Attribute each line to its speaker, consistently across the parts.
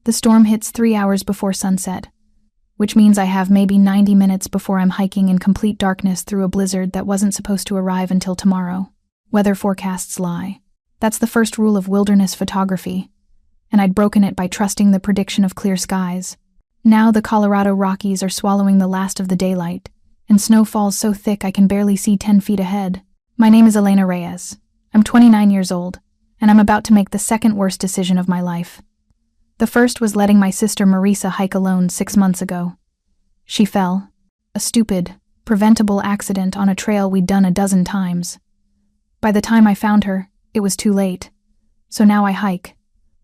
Speaker 1: The storm hits 3 hours before sunset, which means I have maybe 90 minutes before I'm hiking in complete darkness through a blizzard that wasn't supposed to arrive until tomorrow. Weather forecasts lie. That's the first rule of wilderness photography, and I'd broken it by trusting the prediction of clear skies. Now the Colorado Rockies are swallowing the last of the daylight, and snow falls so thick I can barely see 10 feet ahead. My name is Elena Reyes. I'm 29 years old, and I'm about to make the second worst decision of my life. The first was letting my sister Marisa hike alone 6 months ago. She fell. A stupid, preventable accident on a trail we'd done a dozen times. By the time I found her, it was too late. So now I hike.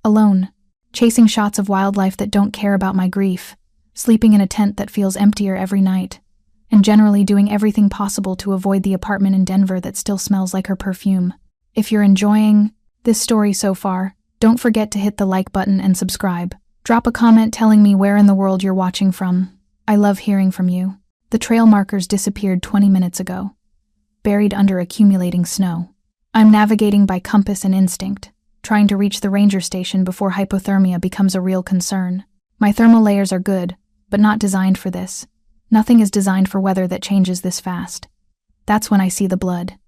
Speaker 1: Alone. Chasing shots of wildlife that don't care about my grief. Sleeping in a tent that feels emptier every night. And generally doing everything possible to avoid the apartment in Denver that still smells like her perfume. If you're enjoying this story so far, don't forget to hit the like button and subscribe. Drop a comment telling me where in the world you're watching from. I love hearing from you. The trail markers disappeared 20 minutes ago, buried under accumulating snow. I'm navigating by compass and instinct, trying to reach the ranger station before hypothermia becomes a real concern. My thermal layers are good, but not designed for this. Nothing is designed for weather that changes this fast. That's when I see the blood.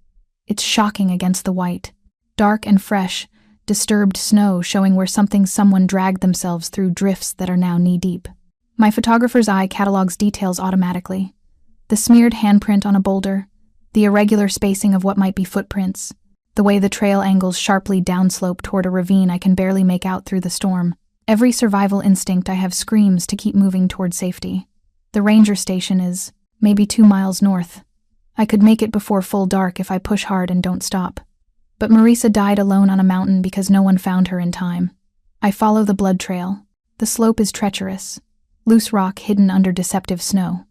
Speaker 1: It's shocking against the white. Dark and fresh, disturbed snow showing where someone dragged themselves through drifts that are now knee-deep. My photographer's eye catalogs details automatically. The smeared handprint on a boulder, the irregular spacing of what might be footprints, the way the trail angles sharply downslope toward a ravine I can barely make out through the storm. Every survival instinct I have screams to keep moving toward safety. The ranger station is maybe 2 miles north. I could make it before full dark if I push hard and don't stop. But Marisa died alone on a mountain because no one found her in time. I follow the blood trail. The slope is treacherous. Loose rock hidden under deceptive snow.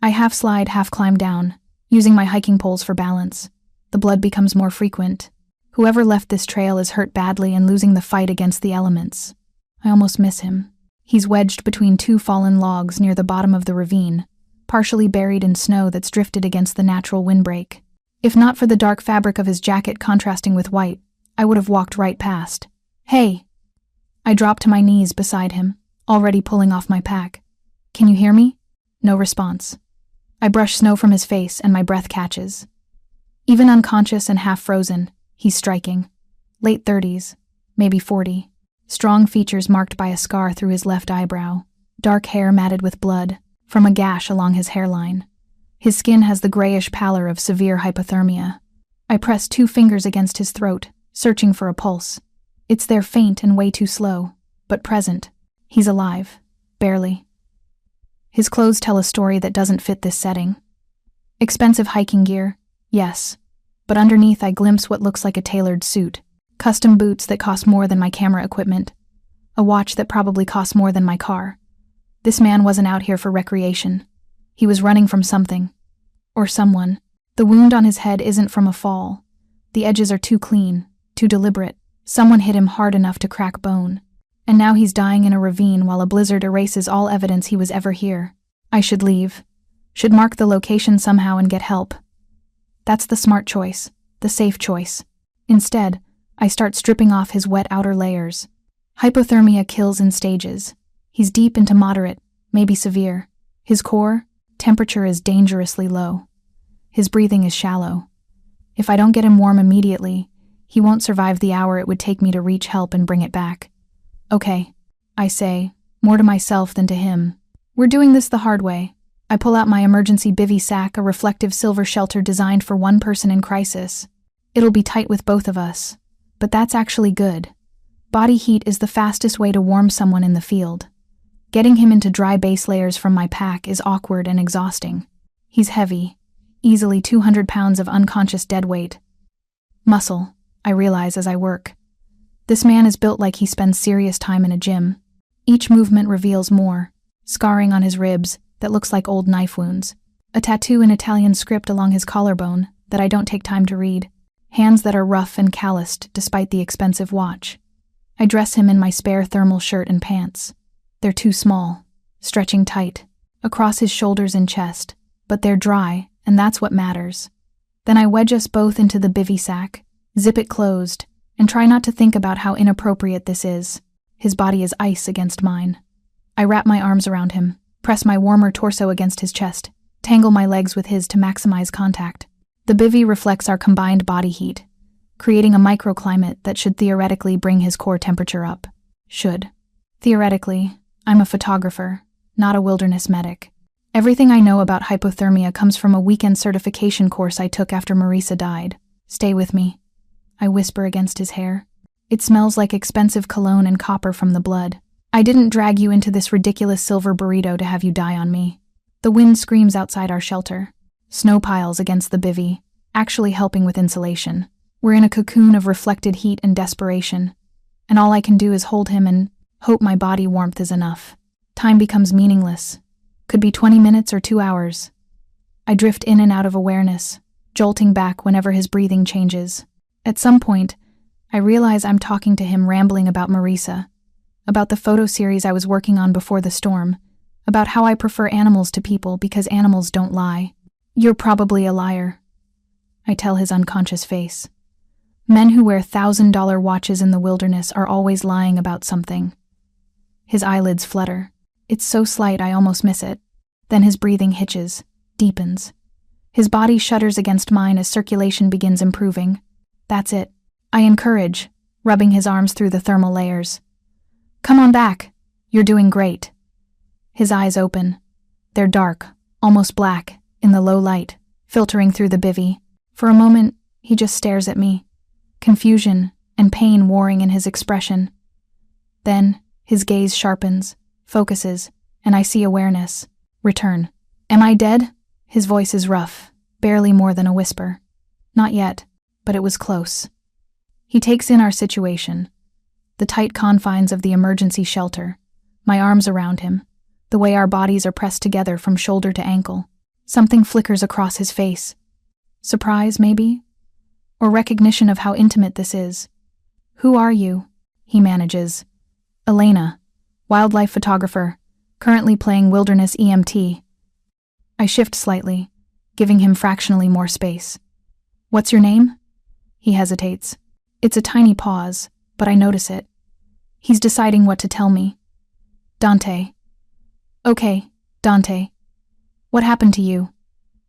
Speaker 1: I half slide, half climb down, using my hiking poles for balance. The blood becomes more frequent. Whoever left this trail is hurt badly and losing the fight against the elements. I almost miss him. He's wedged between 2 fallen logs near the bottom of the ravine, partially buried in snow that's drifted against the natural windbreak. If not for the dark fabric of his jacket contrasting with white, I would have walked right past. Hey! I drop to my knees beside him, already pulling off my pack. Can you hear me? No response. I brush snow from his face and my breath catches. Even unconscious and half frozen, he's striking. Late 30s, maybe 40. Strong features marked by a scar through his left eyebrow. Dark hair matted with blood, from a gash along his hairline. His skin has the grayish pallor of severe hypothermia. I press 2 fingers against his throat, searching for a pulse. It's there, faint and way too slow, but present. He's alive. Barely. His clothes tell a story that doesn't fit this setting. Expensive hiking gear, yes, but underneath I glimpse what looks like a tailored suit. Custom boots that cost more than my camera equipment. A watch that probably costs more than my car. This man wasn't out here for recreation. He was running from something. Or someone. The wound on his head isn't from a fall. The edges are too clean, too deliberate. Someone hit him hard enough to crack bone. And now he's dying in a ravine while a blizzard erases all evidence he was ever here. I should leave. Should mark the location somehow and get help. That's the smart choice, the safe choice. Instead, I start stripping off his wet outer layers. Hypothermia kills in stages. He's deep into moderate, maybe severe. His core, temperature is dangerously low. His breathing is shallow. If I don't get him warm immediately, he won't survive the hour it would take me to reach help and bring it back. Okay, I say, more to myself than to him. We're doing this the hard way. I pull out my emergency bivvy sack, a reflective silver shelter designed for one person in crisis. It'll be tight with both of us, but that's actually good. Body heat is the fastest way to warm someone in the field. Getting him into dry base layers from my pack is awkward and exhausting. He's heavy, easily 200 pounds of unconscious dead weight. Muscle, I realize as I work. This man is built like he spends serious time in a gym. Each movement reveals more. Scarring on his ribs that looks like old knife wounds. A tattoo in Italian script along his collarbone that I don't take time to read. Hands that are rough and calloused despite the expensive watch. I dress him in my spare thermal shirt and pants. They're too small, stretching tight, across his shoulders and chest, but they're dry, and that's what matters. Then I wedge us both into the bivvy sack, zip it closed, and try not to think about how inappropriate this is. His body is ice against mine. I wrap my arms around him, press my warmer torso against his chest, tangle my legs with his to maximize contact. The bivvy reflects our combined body heat, creating a microclimate that should theoretically bring his core temperature up. Should. Theoretically, I'm a photographer, not a wilderness medic. Everything I know about hypothermia comes from a weekend certification course I took after Marisa died. Stay with me, I whisper against his hair. It smells like expensive cologne and copper from the blood. I didn't drag you into this ridiculous silver burrito to have you die on me. The wind screams outside our shelter. Snow piles against the bivvy, actually helping with insulation. We're in a cocoon of reflected heat and desperation, and all I can do is hold him and hope my body warmth is enough. Time becomes meaningless. Could be 20 minutes or 2 hours. I drift in and out of awareness, jolting back whenever his breathing changes. At some point, I realize I'm talking to him, rambling about Marisa, about the photo series I was working on before the storm, about how I prefer animals to people because animals don't lie. You're probably a liar, I tell his unconscious face. Men who wear $1,000 watches in the wilderness are always lying about something. His eyelids flutter. It's so slight I almost miss it. Then his breathing hitches, deepens. His body shudders against mine as circulation begins improving. That's it. I encourage, rubbing his arms through the thermal layers. Come on back. You're doing great. His eyes open. They're dark, almost black, in the low light, filtering through the bivvy. For a moment, he just stares at me, confusion and pain warring in his expression. Then, his gaze sharpens, focuses, and I see awareness. Return. Am I dead? His voice is rough, barely more than a whisper. Not yet, but it was close. He takes in our situation, the tight confines of the emergency shelter, my arms around him, the way our bodies are pressed together from shoulder to ankle. Something flickers across his face. Surprise, maybe? Or recognition of how intimate this is. Who are you? He manages. Elena, wildlife photographer, currently playing wilderness EMT. I shift slightly, giving him fractionally more space. What's your name? He hesitates. It's a tiny pause, but I notice it. He's deciding what to tell me. Dante. Okay, Dante. What happened to you?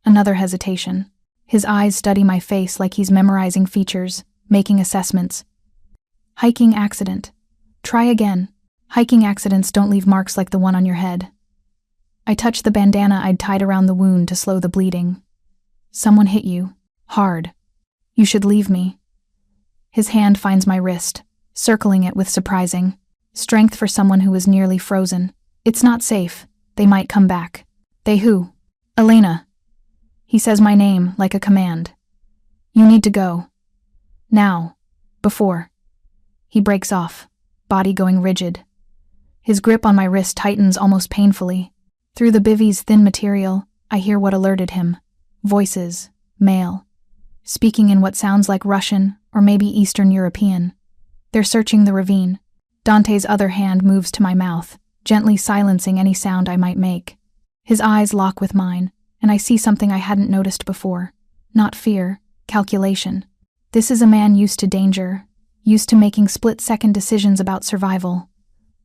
Speaker 1: Another hesitation. His eyes study my face like he's memorizing features, making assessments. Hiking accident. Try again. Hiking accidents don't leave marks like the one on your head. I touch the bandana I'd tied around the wound to slow the bleeding. Someone hit you. Hard. You should leave me. His hand finds my wrist, circling it with surprising strength for someone who is nearly frozen. It's not safe. They might come back. They who? Elena. He says my name like a command. You need to go. Now. Before. He breaks off, body going rigid. His grip on my wrist tightens almost painfully. Through the bivvy's thin material, I hear what alerted him. Voices. Male. Speaking in what sounds like Russian or maybe Eastern European. They're searching the ravine. Dante's other hand moves to my mouth, gently silencing any sound I might make. His eyes lock with mine, and I see something I hadn't noticed before. Not fear, calculation. This is a man used to danger, used to making split-second decisions about survival.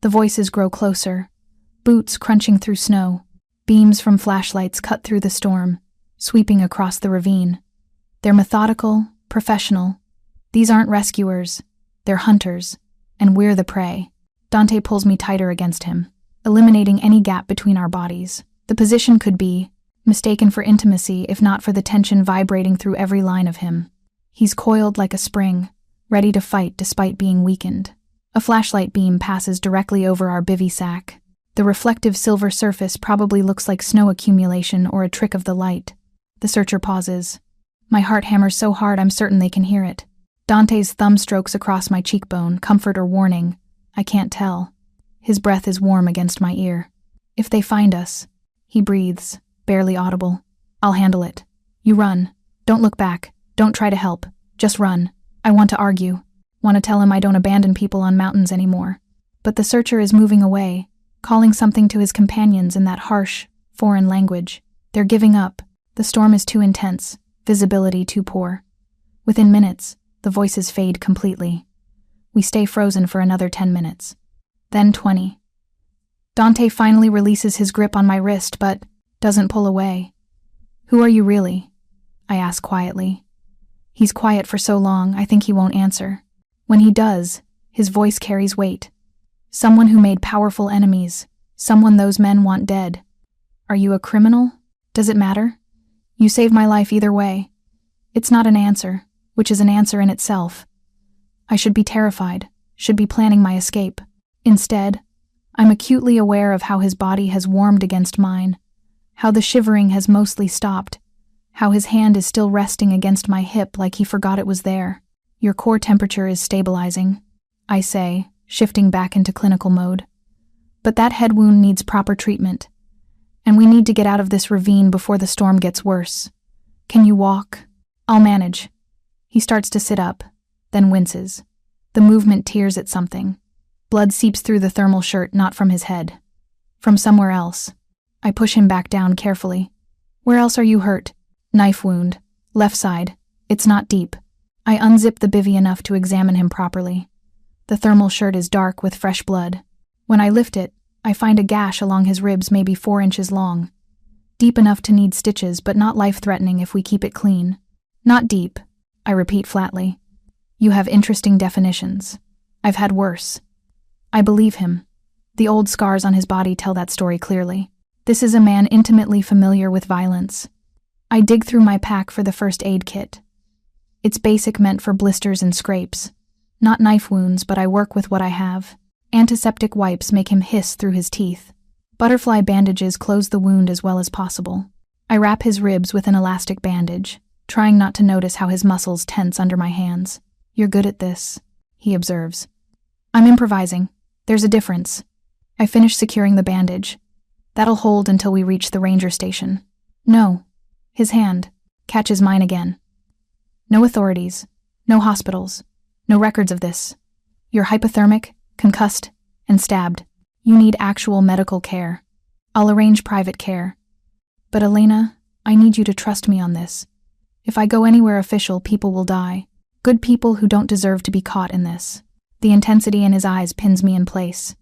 Speaker 1: The voices grow closer, boots crunching through snow, beams from flashlights cut through the storm, sweeping across the ravine. They're methodical, professional. These aren't rescuers, they're hunters, and we're the prey. Dante pulls me tighter against him, eliminating any gap between our bodies. The position could be mistaken for intimacy if not for the tension vibrating through every line of him. He's coiled like a spring, ready to fight despite being weakened. A flashlight beam passes directly over our bivvy sack. The reflective silver surface probably looks like snow accumulation or a trick of the light. The searcher pauses. My heart hammers so hard I'm certain they can hear it. Dante's thumb strokes across my cheekbone, comfort or warning. I can't tell. His breath is warm against my ear. If they find us, he breathes, barely audible. I'll handle it. You run. Don't look back. Don't try to help. Just run. I want to argue. Want to tell him I don't abandon people on mountains anymore. But the searcher is moving away, calling something to his companions in that harsh, foreign language. They're giving up. The storm is too intense, visibility too poor. Within minutes, the voices fade completely. We stay frozen for another 10 minutes. then 20. Dante finally releases his grip on my wrist, but doesn't pull away. "Who are you really?" I ask quietly. He's quiet for so long, I think he won't answer. When he does, his voice carries weight. "Someone who made powerful enemies. Someone those men want dead." "Are you a criminal? Does it matter? You saved my life either way." It's not an answer, which is an answer in itself. I should be terrified, should be planning my escape. Instead, I'm acutely aware of how his body has warmed against mine, how the shivering has mostly stopped, how his hand is still resting against my hip like he forgot it was there. "Your core temperature is stabilizing," I say, shifting back into clinical mode. "But that head wound needs proper treatment, and we need to get out of this ravine before the storm gets worse. Can you walk?" "I'll manage." He starts to sit up, then winces. The movement tears at something. Blood seeps through the thermal shirt, not from his head. From somewhere else. I push him back down carefully. "Where else are you hurt?" "Knife wound. Left side. It's not deep." I unzip the bivvy enough to examine him properly. The thermal shirt is dark with fresh blood. When I lift it, I find a gash along his ribs maybe 4 inches long. Deep enough to need stitches, but not life-threatening if we keep it clean. "Not deep," I repeat flatly. "You have interesting definitions. I've had worse." I believe him. The old scars on his body tell that story clearly. This is a man intimately familiar with violence. I dig through my pack for the first aid kit. It's basic, meant for blisters and scrapes. Not knife wounds, but I work with what I have. Antiseptic wipes make him hiss through his teeth. Butterfly bandages close the wound as well as possible. I wrap his ribs with an elastic bandage, trying not to notice how his muscles tense under my hands. "You're good at this," he observes. "I'm improvising. There's a difference." I finish securing the bandage. "That'll hold until we reach the ranger station." "No." His hand catches mine again. "No authorities. No hospitals. No records of this. You're hypothermic, concussed, and stabbed. You need actual medical care. I'll arrange private care. But Elena, I need you to trust me on this. If I go anywhere official, people will die. Good people who don't deserve to be caught in this." The intensity in his eyes pins me in place.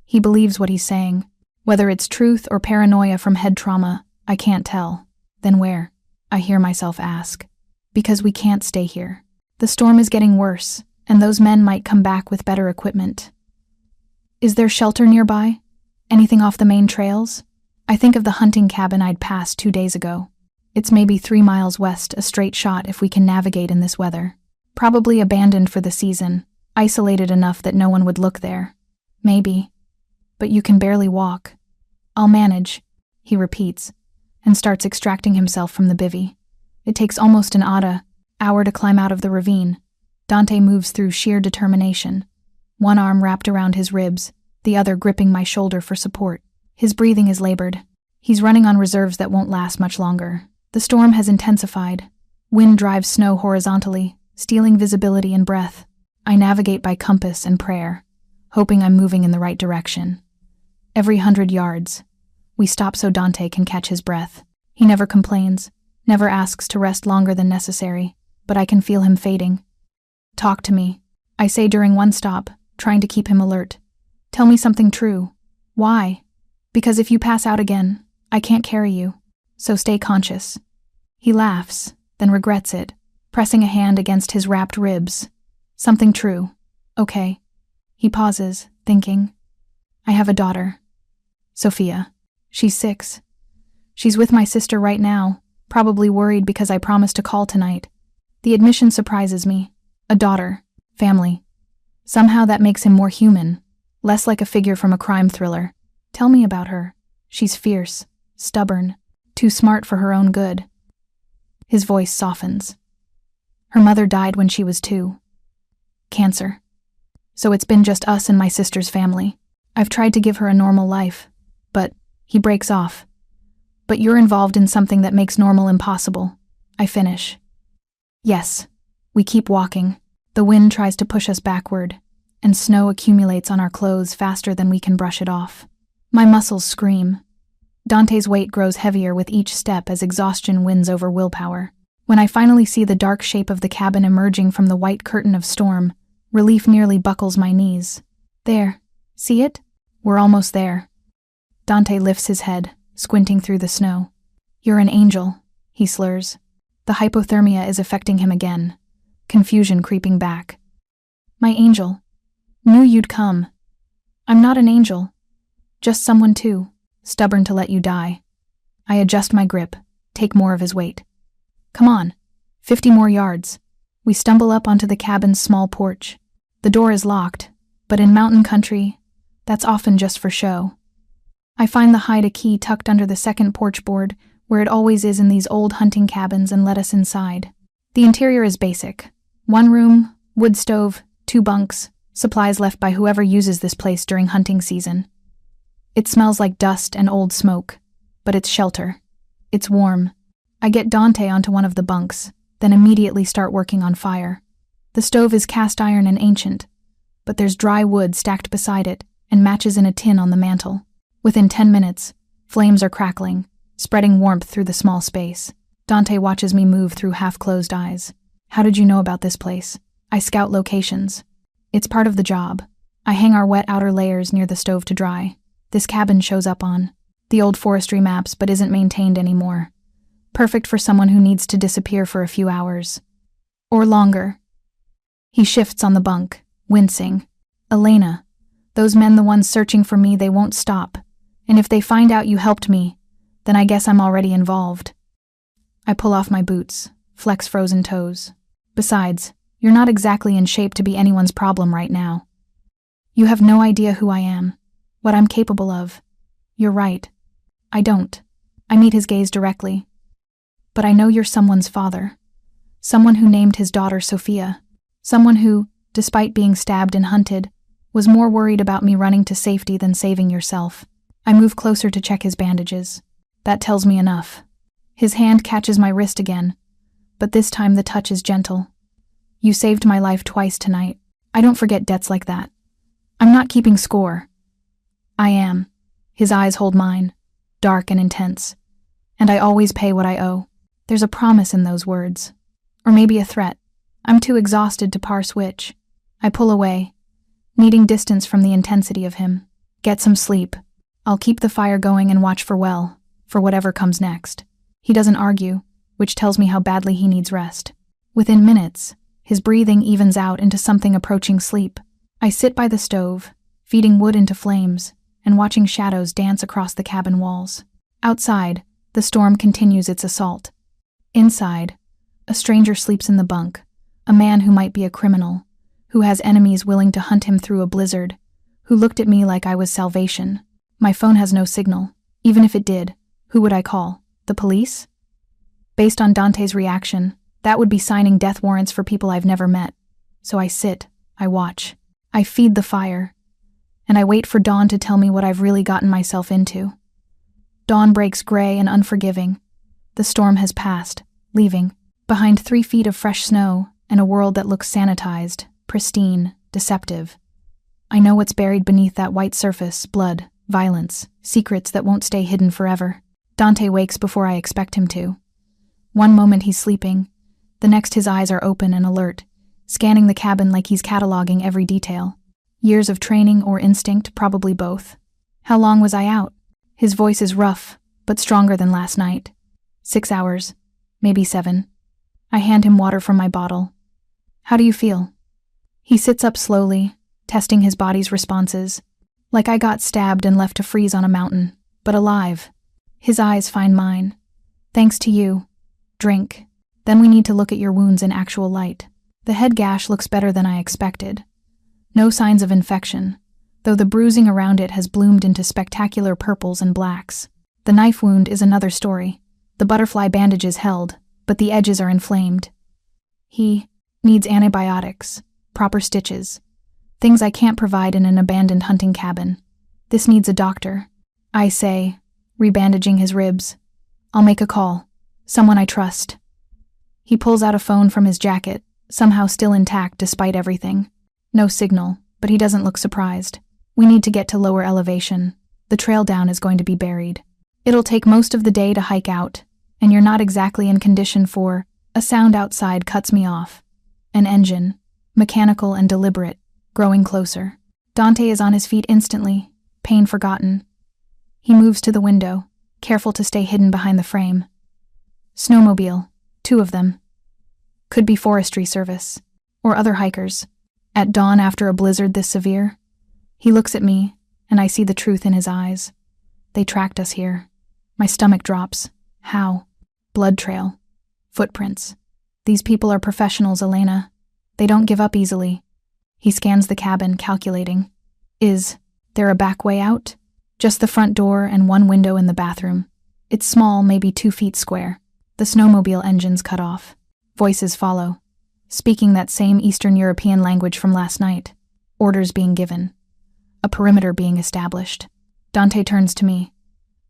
Speaker 1: He believes what he's saying. Whether it's truth or paranoia from head trauma, I can't tell. "Then where?" I hear myself ask. "Because we can't stay here. The storm is getting worse, and those men might come back with better equipment." "Is there shelter nearby? Anything off the main trails?" I think of the hunting cabin I'd passed 2 days ago. It's maybe 3 miles west, a straight shot if we can navigate in this weather. Probably abandoned for the season, isolated enough that no one would look there. Maybe. But you can barely walk. "I'll manage," he repeats, and starts extracting himself from the bivvy. It takes almost an hour to climb out of the ravine. Dante moves through sheer determination. One arm wrapped around his ribs, the other gripping my shoulder for support. His breathing is labored. He's running on reserves that won't last much longer. The storm has intensified. Wind drives snow horizontally, stealing visibility and breath. I navigate by compass and prayer, hoping I'm moving in the right direction. Every 100 yards, we stop so Dante can catch his breath. He never complains, never asks to rest longer than necessary, but I can feel him fading. "Talk to me," I say during one stop, trying to keep him alert. "Tell me something true." "Why?" "Because if you pass out again, I can't carry you. So stay conscious." He laughs, then regrets it, pressing a hand against his wrapped ribs. "Something true. Okay." He pauses, thinking. "I have a daughter. Sophia. She's 6. She's with my sister right now, probably worried because I promised to call tonight. The admission surprises me. A daughter. Family. Somehow that makes him more human, less like a figure from a crime thriller. Tell me about her. She's fierce, stubborn, too smart for her own good." His voice softens. "Her mother died when she was 2. Cancer. So it's been just us and my sister's family. I've tried to give her a normal life, but..." He breaks off. "But you're involved in something that makes normal impossible." I finish. "Yes." We keep walking. The wind tries to push us backward, and snow accumulates on our clothes faster than we can brush it off. My muscles scream. Dante's weight grows heavier with each step as exhaustion wins over willpower. When I finally see the dark shape of the cabin emerging from the white curtain of storm, relief nearly buckles my knees. "There. See it? We're almost there. Dante lifts his head, squinting through the snow. You're an angel, he slurs. The hypothermia is affecting him again, confusion creeping back. My angel. Knew you'd come. I'm not an angel. Just someone too, stubborn to let you die. I adjust my grip, take more of his weight. Come on, 50 more yards. We stumble up onto the cabin's small porch. The door is locked, but in mountain country, that's often just for show. I find the hide a key tucked under the second porch board, where it always is in these old hunting cabins, and let us inside. The interior is basic. 1 room, wood stove, 2 bunks, supplies left by whoever uses this place during hunting season. It smells like dust and old smoke, but it's shelter. It's warm. I get Dante onto one of the bunks, then immediately start working on fire. The stove is cast iron and ancient, but there's dry wood stacked beside it and matches in a tin on the mantel. Within 10 minutes, flames are crackling, spreading warmth through the small space. Dante watches me move through half-closed eyes. How did you know about this place? I scout locations. It's part of the job. I hang our wet outer layers near the stove to dry. This cabin shows up on the old forestry maps but isn't maintained anymore. Perfect for someone who needs to disappear for a few hours. Or longer. He shifts on the bunk, wincing. Elena, those men the ones searching for me, they won't stop. And if they find out you helped me, then I guess I'm already involved. I pull off my boots, flex frozen toes. Besides, you're not exactly in shape to be anyone's problem right now. You have no idea who I am, what I'm capable of. You're right. I don't. I meet his gaze directly. But I know you're someone's father. Someone who named his daughter Sophia. Someone who, despite being stabbed and hunted, was more worried about me running to safety than saving yourself. I move closer to check his bandages. That tells me enough. His hand catches my wrist again, but this time the touch is gentle. You saved my life twice tonight. I don't forget debts like that. I'm not keeping score. I am. His eyes hold mine, dark and intense. And I always pay what I owe. There's a promise in those words. Or maybe a threat. I'm too exhausted to parse which. I pull away, needing distance from the intensity of him. Get some sleep. I'll keep the fire going and watch for whatever comes next. He doesn't argue, which tells me how badly he needs rest. Within minutes, his breathing evens out into something approaching sleep. I sit by the stove, feeding wood into flames, and watching shadows dance across the cabin walls. Outside, the storm continues its assault. Inside, a stranger sleeps in the bunk, a man who might be a criminal, who has enemies willing to hunt him through a blizzard, who looked at me like I was salvation. My phone has no signal. Even if it did, who would I call? The police? Based on Dante's reaction, that would be signing death warrants for people I've never met. So I sit, I watch, I feed the fire, and I wait for dawn to tell me what I've really gotten myself into. Dawn breaks gray and unforgiving. The storm has passed, leaving behind 3 feet of fresh snow and a world that looks sanitized, pristine, deceptive. I know what's buried beneath that white surface: blood, violence, secrets that won't stay hidden forever. Dante wakes before I expect him to. One moment he's sleeping, the next his eyes are open and alert, scanning the cabin like he's cataloging every detail. Years of training or instinct, probably both. How long was I out? His voice is rough, but stronger than last night. 6 hours, maybe 7. I hand him water from my bottle. How do you feel? He sits up slowly, testing his body's responses, like I got stabbed and left to freeze on a mountain, but alive. His eyes find mine. Thanks to you. Drink. Then we need to look at your wounds in actual light. The head gash looks better than I expected. No signs of infection, though the bruising around it has bloomed into spectacular purples and blacks. The knife wound is another story. The butterfly bandage is held, but the edges are inflamed. He needs antibiotics, proper stitches, things I can't provide in an abandoned hunting cabin. This needs a doctor, I say, rebandaging his ribs. I'll make a call. Someone I trust. He pulls out a phone from his jacket, somehow still intact despite everything. No signal, but he doesn't look surprised. We need to get to lower elevation. The trail down is going to be buried. It'll take most of the day to hike out, and you're not exactly in condition for... A sound outside cuts me off. An engine, mechanical and deliberate, growing closer. Dante is on his feet instantly, pain forgotten. He moves to the window, careful to stay hidden behind the frame. Snowmobile, 2 of them. Could be forestry service, or other hikers. At dawn after a blizzard this severe? He looks at me, and I see the truth in his eyes. They tracked us here. My stomach drops. How? Blood trail. Footprints. These people are professionals, Elena. They don't give up easily. He scans the cabin, calculating. Is there a back way out? Just the front door and 1 window in the bathroom. It's small, maybe 2 feet square. The snowmobile engine's cut off. Voices follow, speaking that same Eastern European language from last night. Orders being given. A perimeter being established. Dante turns to me,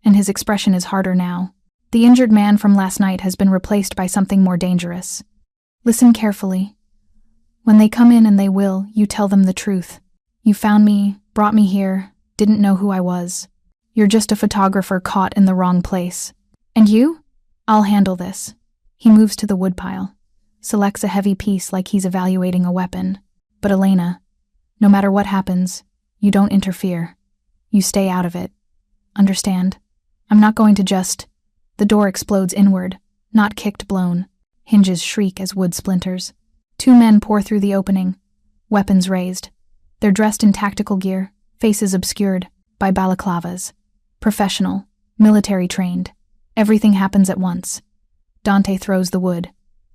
Speaker 1: and his expression is harder now. The injured man from last night has been replaced by something more dangerous. Listen carefully. When they come in, and they will, you tell them the truth. You found me, brought me here, didn't know who I was. You're just a photographer caught in the wrong place. And you? I'll handle this. He moves to the woodpile, selects a heavy piece like he's evaluating a weapon. But Elena, no matter what happens, you don't interfere. You stay out of it. Understand? I'm not going to just... The door explodes inward, not kicked, blown. Hinges shriek as wood splinters. 2 men pour through the opening, weapons raised. They're dressed in tactical gear, faces obscured by balaclavas. Professional, military trained. Everything happens at once. Dante throws the wood.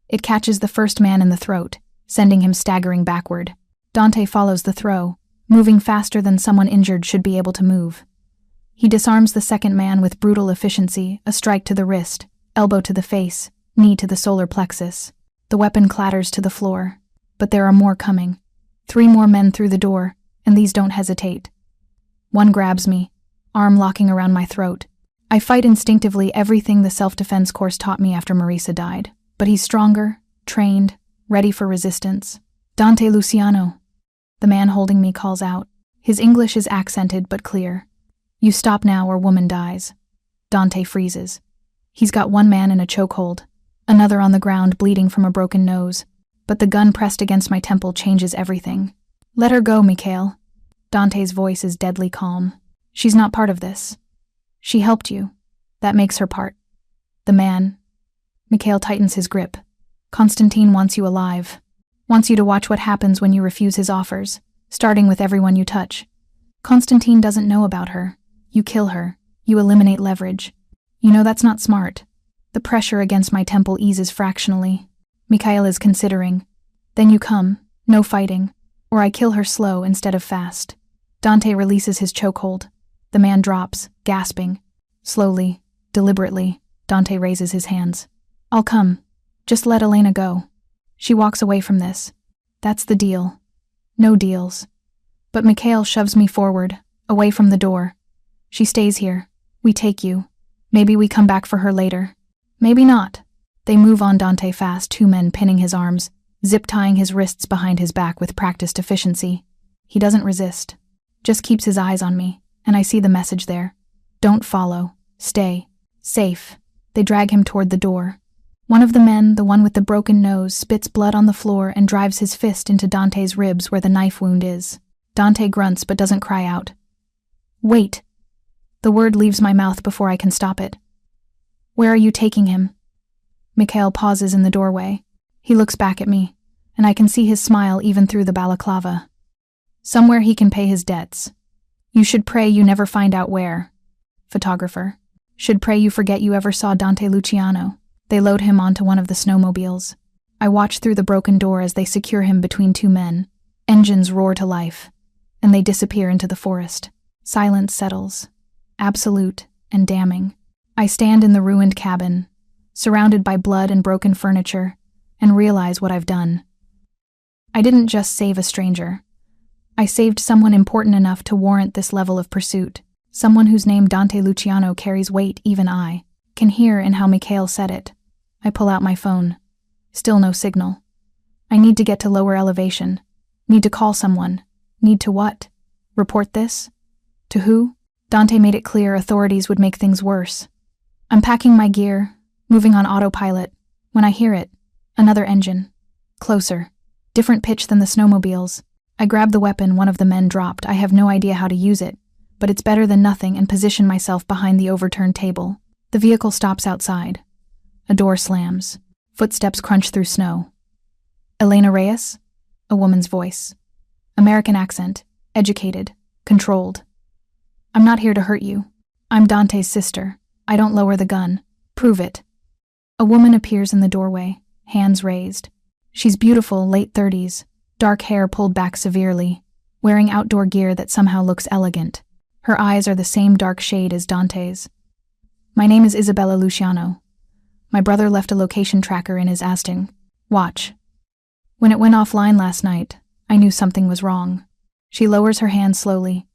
Speaker 1: It catches the first man in the throat, sending him staggering backward. Dante follows the throw, moving faster than someone injured should be able to move. He disarms the second man with brutal efficiency, a strike to the wrist, elbow to the face, knee to the solar plexus. The weapon clatters to the floor. But there are more coming. 3 more men through the door, and these don't hesitate. One grabs me, arm locking around my throat. I fight instinctively, everything the self-defense course taught me after Marisa died. But he's stronger, trained, ready for resistance. Dante Luciano. The man holding me calls out. His English is accented but clear. You stop now or woman dies. Dante freezes. He's got 1 man in a chokehold, another on the ground bleeding from a broken nose. But the gun pressed against my temple changes everything. Let her go, Mikhail. Dante's voice is deadly calm. She's not part of this. She helped you. That makes her part. The man. Mikhail tightens his grip. Constantine wants you alive. Wants you to watch what happens when you refuse his offers, starting with everyone you touch. Constantine doesn't know about her. You kill her. You eliminate leverage. You know that's not smart. The pressure against my temple eases fractionally. Mikhail is considering. Then you come. No fighting. Or I kill her slow instead of fast. Dante releases his chokehold. The man drops, gasping. Slowly, deliberately, Dante raises his hands. I'll come. Just let Elena go. She walks away from this. That's the deal. No deals. But Mikhail shoves me forward, away from the door. She stays here. We take you. Maybe we come back for her later. Maybe not. They move on Dante fast, 2 men pinning his arms, zip-tying his wrists behind his back with practiced efficiency. He doesn't resist. Just keeps his eyes on me, and I see the message there. Don't follow. Stay. Safe. They drag him toward the door. One of the men, the one with the broken nose, spits blood on the floor and drives his fist into Dante's ribs where the knife wound is. Dante grunts but doesn't cry out. Wait. The word leaves my mouth before I can stop it. Where are you taking him? Mikhail pauses in the doorway. He looks back at me, and I can see his smile even through the balaclava. Somewhere he can pay his debts. You should pray you never find out where. Photographer. Should pray you forget you ever saw Dante Luciano. They load him onto one of the snowmobiles. I watch through the broken door as they secure him between 2 men. Engines roar to life, and they disappear into the forest. Silence settles, absolute and damning. I stand in the ruined cabin, surrounded by blood and broken furniture, and realize what I've done. I didn't just save a stranger. I saved someone important enough to warrant this level of pursuit. Someone whose name Dante Luciano carries weight even I can hear in how Mikhail said it. I pull out my phone. Still no signal. I need to get to lower elevation. Need to call someone. Need to what? Report this? To who? Dante made it clear authorities would make things worse. I'm packing my gear, moving on autopilot, when I hear it. Another engine. Closer. Different pitch than the snowmobiles. I grab the weapon one of the men dropped. I have no idea how to use it, but it's better than nothing, and position myself behind the overturned table. The vehicle stops outside. A door slams. Footsteps crunch through snow. Elena Reyes? A woman's voice. American accent. Educated. Controlled. I'm not here to hurt you. I'm Dante's sister. I don't lower the gun. Prove it. A woman appears in the doorway, hands raised. She's beautiful, late 30s, dark hair pulled back severely, wearing outdoor gear that somehow looks elegant. Her eyes are the same dark shade as Dante's. My name is Isabella Luciano. My brother left a location tracker in his Aston watch. When it went offline last night, I knew something was wrong. She lowers her hand slowly.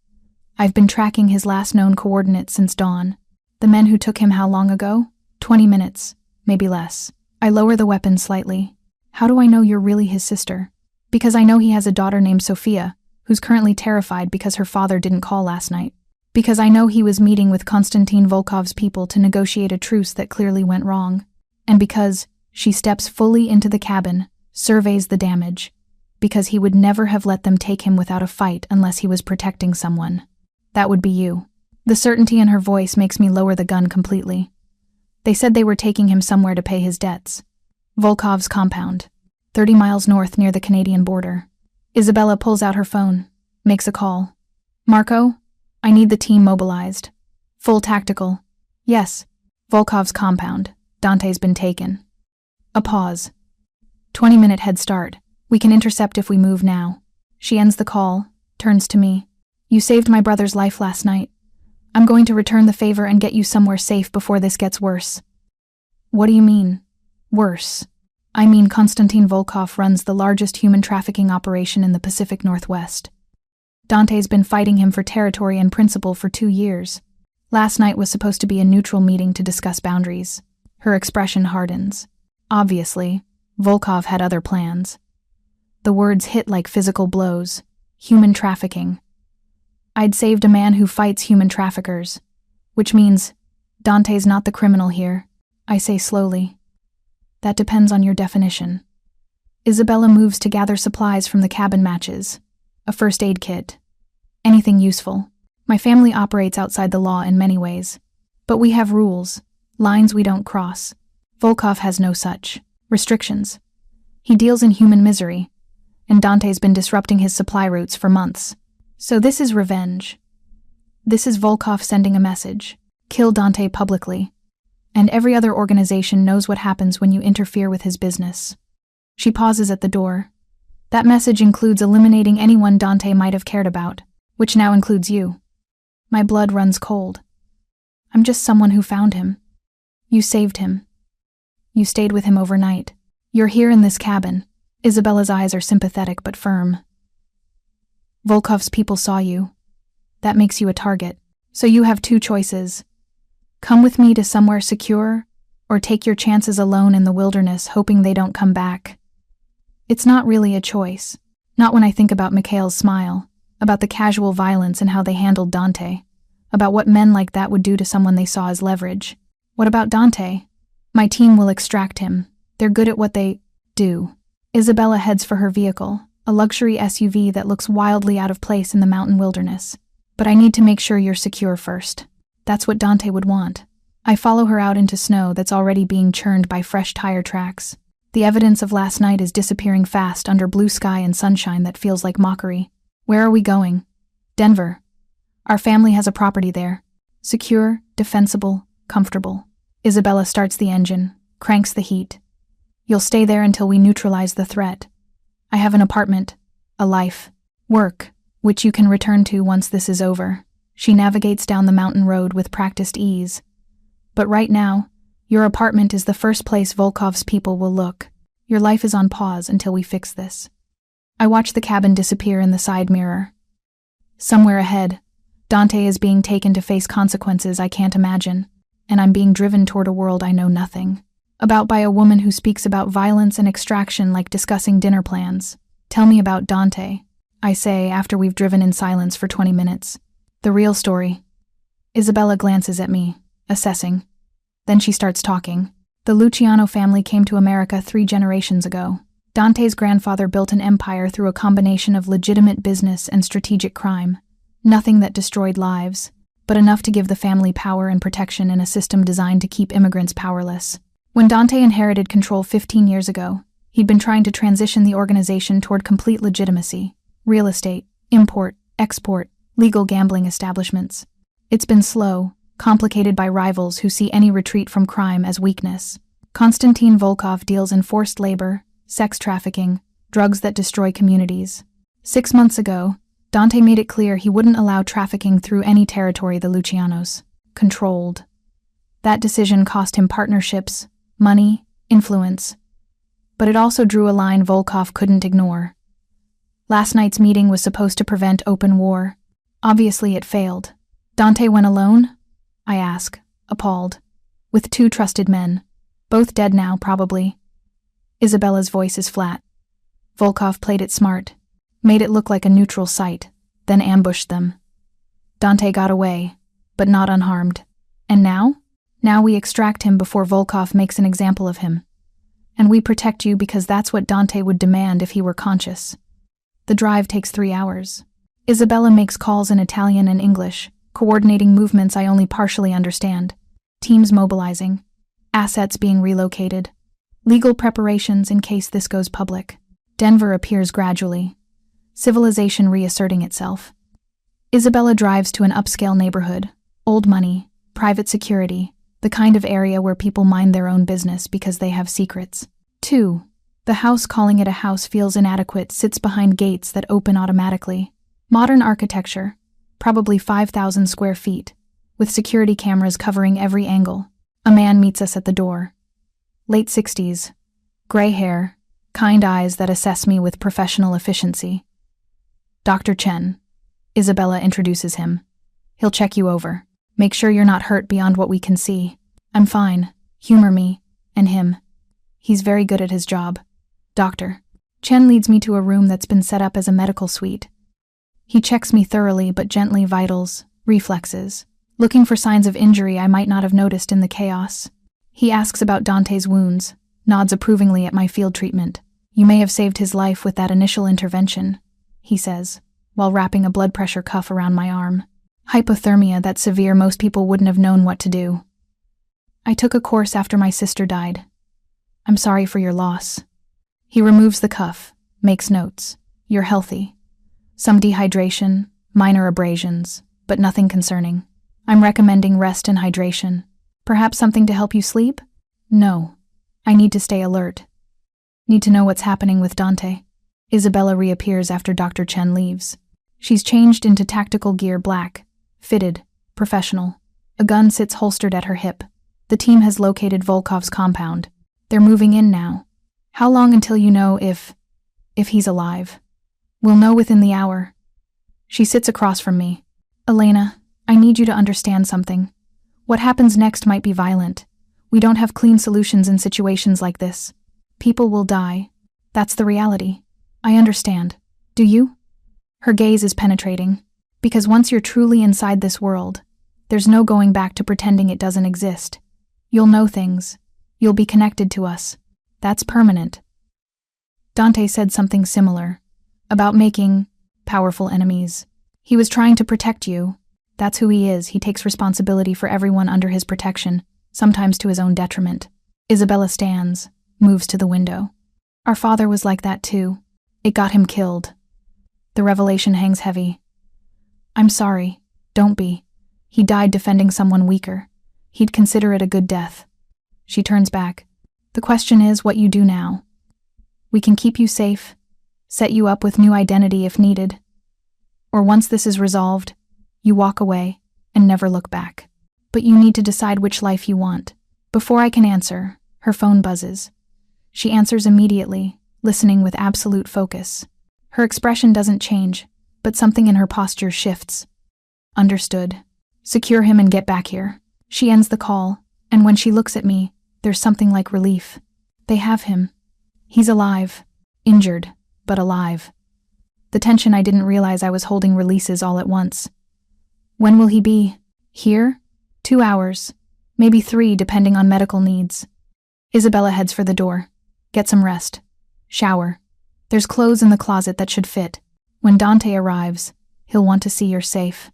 Speaker 1: I've been tracking his last known coordinates since dawn. The men who took him how long ago? 20 minutes, maybe less. I lower the weapon slightly. How do I know you're really his sister? Because I know he has a daughter named Sophia, who's currently terrified because her father didn't call last night. Because I know he was meeting with Konstantin Volkov's people to negotiate a truce that clearly went wrong. And because she steps fully into the cabin, surveys the damage. Because he would never have let them take him without a fight unless he was protecting someone. That would be you. The certainty in her voice makes me lower the gun completely. They said they were taking him somewhere to pay his debts. Volkov's compound, 30 miles north near the Canadian border. Isabella pulls out her phone, makes a call. Marco, I need the team mobilized. Full tactical. Yes. Volkov's compound. Dante's been taken. A pause. 20-minute head start. We can intercept if we move now. She ends the call, turns to me. You saved my brother's life last night. I'm going to return the favor and get you somewhere safe before this gets worse. What do you mean, worse? I mean Konstantin Volkov runs the largest human trafficking operation in the Pacific Northwest. Dante's been fighting him for territory and principle for 2 years. Last night was supposed to be a neutral meeting to discuss boundaries. Her expression hardens. Obviously, Volkov had other plans. The words hit like physical blows. Human trafficking. I'd saved a man who fights human traffickers, which means Dante's not the criminal here, I say slowly. That depends on your definition. Isabella moves to gather supplies from the cabin matches, a first aid kit, anything useful. My family operates outside the law in many ways, but we have rules, lines we don't cross. Volkov has no such restrictions. He deals in human misery, and Dante's been disrupting his supply routes for months. So this is revenge. This is Volkov sending a message. Kill Dante publicly. And every other organization knows what happens when you interfere with his business. She pauses at the door. That message includes eliminating anyone Dante might have cared about, which now includes you. My blood runs cold. I'm just someone who found him. You saved him. You stayed with him overnight. You're here in this cabin. Isabella's eyes are sympathetic but firm. Volkov's people saw you. That makes you a target. So you have 2 choices. Come with me to somewhere secure, or take your chances alone in the wilderness hoping they don't come back. It's not really a choice. Not when I think about Mikhail's smile, about the casual violence and how they handled Dante, about what men like that would do to someone they saw as leverage. What about Dante? My team will extract him. They're good at what they do. Isabella heads for her vehicle, a luxury SUV that looks wildly out of place in the mountain wilderness. But I need to make sure you're secure first. That's what Dante would want. I follow her out into snow that's already being churned by fresh tire tracks. The evidence of last night is disappearing fast under blue sky and sunshine that feels like mockery. Where are we going? Denver. Our family has a property there. Secure, defensible, comfortable. Isabella starts the engine, cranks the heat. You'll stay there until we neutralize the threat. I have an apartment, a life, work, which you can return to once this is over. She navigates down the mountain road with practiced ease. But right now, your apartment is the first place Volkov's people will look. Your life is on pause until we fix this. I watch the cabin disappear in the side mirror. Somewhere ahead, Dante is being taken to face consequences I can't imagine, and I'm being driven toward a world I know nothing about by a woman who speaks about violence and extraction like discussing dinner plans. Tell me about Dante, I say after we've driven in silence for 20 minutes. The real story. Isabella glances at me, assessing. Then she starts talking. The Luciano family came to America 3 generations ago. Dante's grandfather built an empire through a combination of legitimate business and strategic crime. Nothing that destroyed lives, but enough to give the family power and protection in a system designed to keep immigrants powerless. When Dante inherited control 15 years ago, he'd been trying to transition the organization toward complete legitimacy: real estate, import, export, legal gambling establishments. It's been slow, complicated by rivals who see any retreat from crime as weakness. Konstantin Volkov deals in forced labor, sex trafficking, drugs that destroy communities. 6 months ago, Dante made it clear he wouldn't allow trafficking through any territory the Lucianos controlled. That decision cost him partnerships, money, influence. But it also drew a line Volkov couldn't ignore. Last night's meeting was supposed to prevent open war. Obviously it failed. Dante went alone? I ask, appalled. With 2 trusted men. Both dead now, probably. Isabella's voice is flat. Volkov played it smart, made it look like a neutral site, then ambushed them. Dante got away, but not unharmed. And now? Now we extract him before Volkov makes an example of him. And we protect you because that's what Dante would demand if he were conscious. The drive takes 3 hours. Isabella makes calls in Italian and English, coordinating movements I only partially understand. Teams mobilizing. Assets being relocated. Legal preparations in case this goes public. Denver appears gradually. Civilization reasserting itself. Isabella drives to an upscale neighborhood. Old money, private security, the kind of area where people mind their own business because they have secrets. 2. The house calling it a house feels inadequate, sits behind gates that open automatically. Modern architecture, probably 5,000 square feet, with security cameras covering every angle. A man meets us at the door. Late 60s, gray hair, kind eyes that assess me with professional efficiency. Dr. Chen. Isabella introduces him. He'll check you over. Make sure you're not hurt beyond what we can see. I'm fine. Humor me. And him. He's very good at his job. Doctor. Chen leads me to a room that's been set up as a medical suite. He checks me thoroughly but gently, vitals, reflexes, looking for signs of injury I might not have noticed in the chaos. He asks about Dante's wounds, nods approvingly at my field treatment. You may have saved his life with that initial intervention, he says, while wrapping a blood pressure cuff around my arm. Hypothermia that severe most people wouldn't have known what to do. I took a course after my sister died. I'm sorry for your loss. He removes the cuff, makes notes. You're healthy. Some dehydration, minor abrasions, but nothing concerning. I'm recommending rest and hydration. Perhaps something to help you sleep? No. I need to stay alert. Need to know what's happening with Dante. Isabella reappears after Dr. Chen leaves. She's changed into tactical gear black, fitted, professional. A gun sits holstered at her hip. The team has located Volkov's compound. They're moving in now. How long until you know if he's alive? We'll know within the hour. She sits across from me. Elena, I need you to understand something. What happens next might be violent. We don't have clean solutions in situations like this. People will die. That's the reality. I understand. Do you? Her gaze is penetrating. Because once you're truly inside this world, there's no going back to pretending it doesn't exist. You'll know things. You'll be connected to us. That's permanent. Dante said something similar, about making powerful enemies. He was trying to protect you. That's who he is. He takes responsibility for everyone under his protection, sometimes to his own detriment. Isabella stands, moves to the window. Our father was like that too. It got him killed. The revelation hangs heavy. I'm sorry. Don't be. He died defending someone weaker. He'd consider it a good death. She turns back. The question is what you do now. We can keep you safe, set you up with new identity if needed. Or once this is resolved, you walk away and never look back. But you need to decide which life you want. Before I can answer, her phone buzzes. She answers immediately, listening with absolute focus. Her expression doesn't change, but something in her posture shifts. Understood. Secure him and get back here. She ends the call, and when she looks at me, there's something like relief. They have him. He's alive. Injured, but alive. The tension I didn't realize I was holding releases all at once. When will he be? Here? 2 hours. Maybe 3, depending on medical needs. Isabella heads for the door. Get some rest. Shower. There's clothes in the closet that should fit. When Dante arrives, he'll want to see you're safe.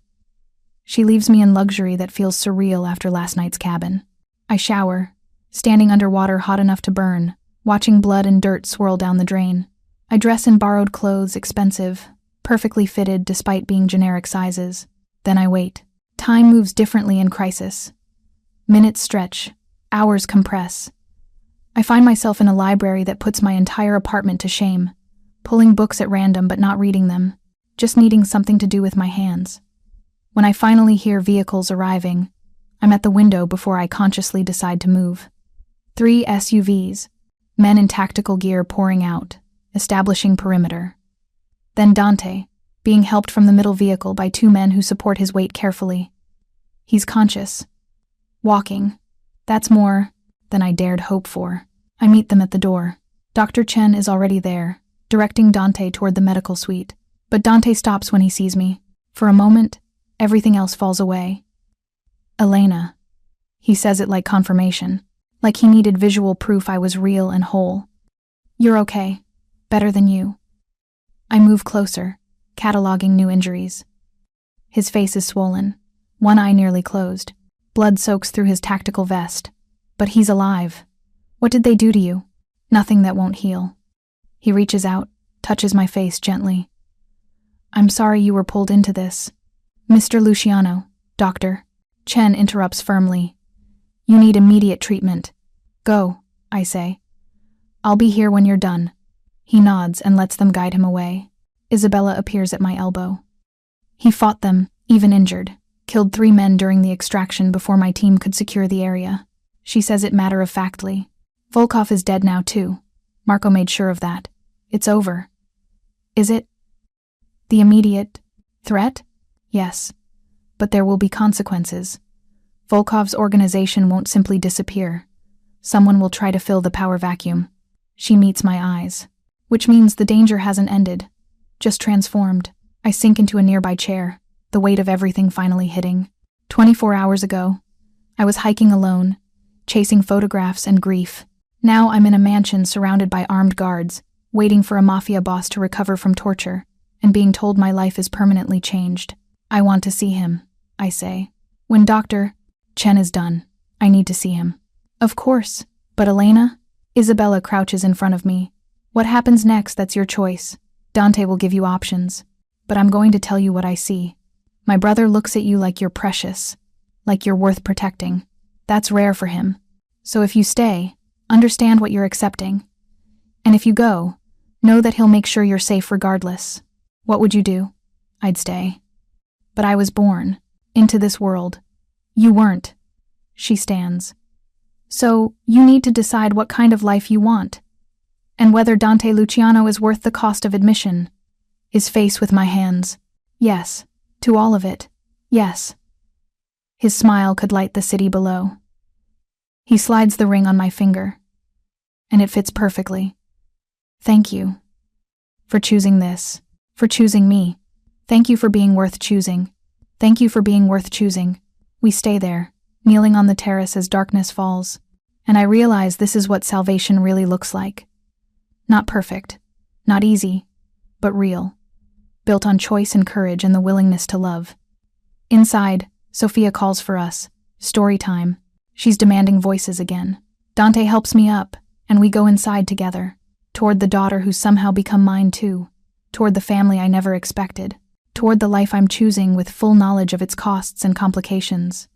Speaker 1: She leaves me in luxury that feels surreal after last night's cabin. I shower, standing under water hot enough to burn, watching blood and dirt swirl down the drain. I dress in borrowed clothes, expensive, perfectly fitted despite being generic sizes. Then I wait. Time moves differently in crisis. Minutes stretch, hours compress. I find myself in a library that puts my entire apartment to shame, pulling books at random but not reading them, just needing something to do with my hands. When I finally hear vehicles arriving, I'm at the window before I consciously decide to move. 3 SUVs, men in tactical gear pouring out, establishing perimeter. Then Dante, being helped from the middle vehicle by 2 men who support his weight carefully. He's conscious. Walking. That's more than I dared hope for. I meet them at the door. Dr. Chen is already there, directing Dante toward the medical suite. But Dante stops when he sees me. For a moment, everything else falls away. Elena. He says it like confirmation, like he needed visual proof I was real and whole. You're okay. Better than you. I move closer, cataloging new injuries. His face is swollen, one eye nearly closed. Blood soaks through his tactical vest. But he's alive. What did they do to you? Nothing that won't heal. He reaches out, touches my face gently. I'm sorry you were pulled into this. Mr. Luciano, doctor. Chen interrupts firmly. You need immediate treatment. Go, I say. I'll be here when you're done. He nods and lets them guide him away. Isabella appears at my elbow. He fought them, even injured. Killed 3 men during the extraction before my team could secure the area. She says it matter-of-factly. Volkov is dead now, too. Marco made sure of that. It's over. Is it? The immediate threat? Yes. But there will be consequences. Volkov's organization won't simply disappear. Someone will try to fill the power vacuum. She meets my eyes. Which means the danger hasn't ended. Just transformed. I sink into a nearby chair, the weight of everything finally hitting. 24 hours ago, I was hiking alone, chasing photographs and grief. Now I'm in a mansion surrounded by armed guards, waiting for a Mafia boss to recover from torture, and being told my life is permanently changed. I want to see him, I say. When Dr. Chen is done, I need to see him. Of course, but Elena? Isabella crouches in front of me. What happens next, that's your choice. Dante will give you options. But I'm going to tell you what I see. My brother looks at you like you're precious, like you're worth protecting. That's rare for him. So if you stay, understand what you're accepting. And if you go, know that he'll make sure you're safe regardless. What would you do? I'd stay. But I was born into this world. You weren't. She stands. So you need to decide what kind of life you want, and whether Dante Luciano is worth the cost of admission. His face with my hands. Yes. To all of it. Yes. His smile could light the city below. He slides the ring on my finger, and it fits perfectly. Thank you for choosing this, for choosing me. Thank you for being worth choosing. Thank you for being worth choosing. We stay there, kneeling on the terrace as darkness falls, and I realize this is what salvation really looks like. Not perfect, not easy, but real, built on choice and courage and the willingness to love. Inside, Sophia calls for us. Story time. She's demanding voices again. Dante helps me up, and we go inside together, toward the daughter who's somehow become mine too, toward the family I never expected, toward the life I'm choosing with full knowledge of its costs and complications.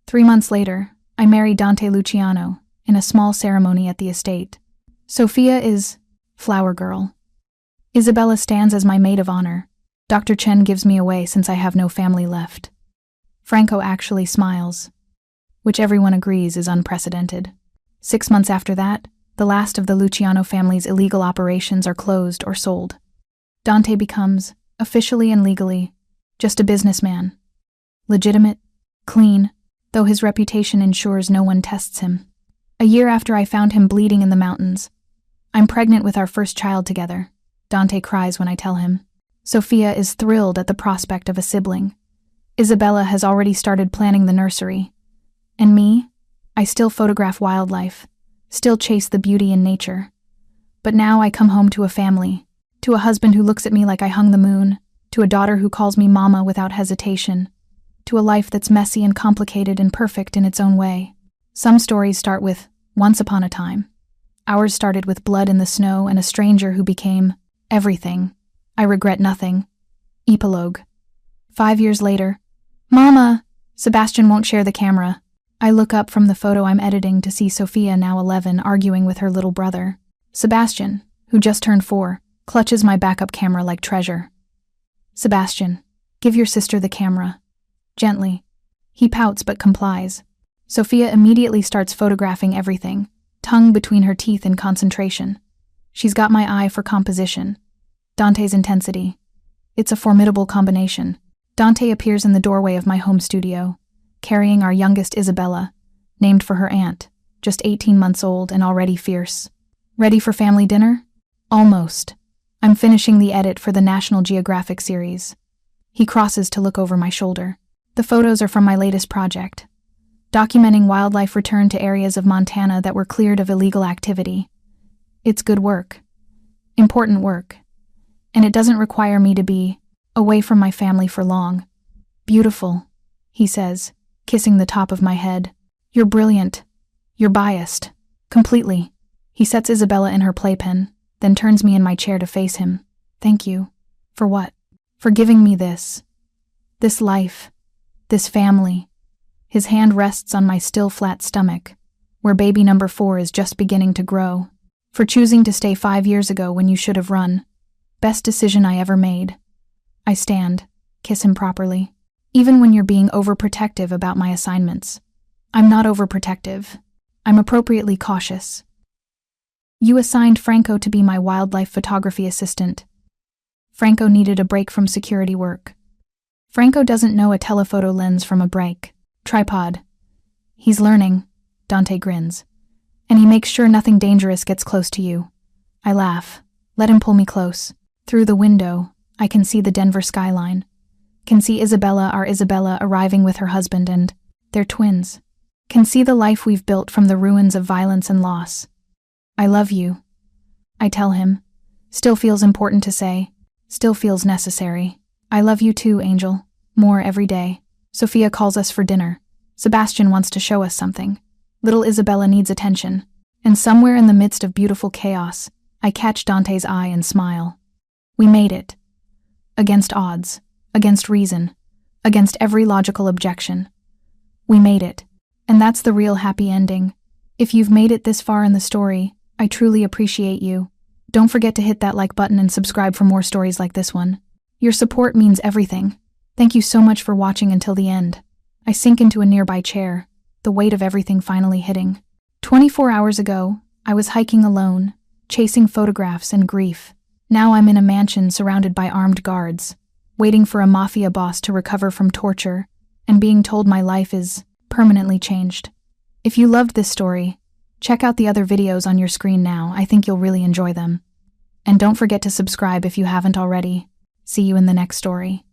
Speaker 1: 3 months later, I marry Dante Luciano in a small ceremony at the estate. Sophia is flower girl. Isabella stands as my maid of honor. Dr. Chen gives me away since I have no family left. Franco actually smiles, which everyone agrees is unprecedented. 6 months after that, the last of the Luciano family's illegal operations are closed or sold. Dante becomes, officially and legally, just a businessman. Legitimate, clean, though his reputation ensures no one tests him. A year after I found him bleeding in the mountains, I'm pregnant with our first child together. Dante cries when I tell him. Sophia is thrilled at the prospect of a sibling. Isabella has already started planning the nursery. And me? I still photograph wildlife, still chase the beauty in nature. But now I come home to a family, to a husband who looks at me like I hung the moon, to a daughter who calls me mama without hesitation, to a life that's messy and complicated and perfect in its own way. Some stories start with, once upon a time. Ours started with blood in the snow and a stranger who became everything. I regret nothing. Epilogue. 5 years later. Mama! Sebastian won't share the camera. I look up from the photo I'm editing to see Sophia, now 11, arguing with her little brother. Sebastian, who just turned 4, clutches my backup camera like treasure. Sebastian, give your sister the camera. Gently. He pouts but complies. Sophia immediately starts photographing everything, tongue between her teeth in concentration. She's got my eye for composition. Dante's intensity. It's a formidable combination. Dante appears in the doorway of my home studio, carrying our youngest Isabella, named for her aunt, just 18 months old and already fierce. Ready for family dinner? Almost. I'm finishing the edit for the National Geographic series. He crosses to look over my shoulder. The photos are from my latest project, documenting wildlife return to areas of Montana that were cleared of illegal activity. It's good work. Important work. And it doesn't require me to be away from my family for long. Beautiful, he says, kissing the top of my head. You're brilliant. You're biased. Completely. He sets Isabella in her playpen, then turns me in my chair to face him. Thank you. For what? For giving me this. This life. This family. His hand rests on my still flat stomach, where baby number 4 is just beginning to grow. For choosing to stay 5 years ago when you should have run. Best decision I ever made. I stand, kiss him properly. Even when you're being overprotective about my assignments. I'm not overprotective. I'm appropriately cautious. You assigned Franco to be my wildlife photography assistant. Franco needed a break from security work. Franco doesn't know a telephoto lens from a break. Tripod. He's learning, Dante grins. And he makes sure nothing dangerous gets close to you. I laugh. Let him pull me close. Through the window, I can see the Denver skyline. Can see Isabella, our Isabella, arriving with her husband and they're twins. Can see the life we've built from the ruins of violence and loss. I love you. I tell him. Still feels important to say. Still feels necessary. I love you too, Angel. More every day. Sophia calls us for dinner. Sebastian wants to show us something. Little Isabella needs attention. And somewhere in the midst of beautiful chaos, I catch Dante's eye and smile. We made it. Against odds. Against reason. Against every logical objection. We made it. And that's the real happy ending. If you've made it this far in the story, I truly appreciate you. Don't forget to hit that like button and subscribe for more stories like this one. Your support means everything. Thank you so much for watching until the end. I sink into a nearby chair, the weight of everything finally hitting. 24 hours ago, I was hiking alone, chasing photographs and grief. Now I'm in a mansion surrounded by armed guards, waiting for a Mafia boss to recover from torture, and being told my life is permanently changed. If you loved this story, check out the other videos on your screen now. I think you'll really enjoy them. And don't forget to subscribe if you haven't already. See you in the next story.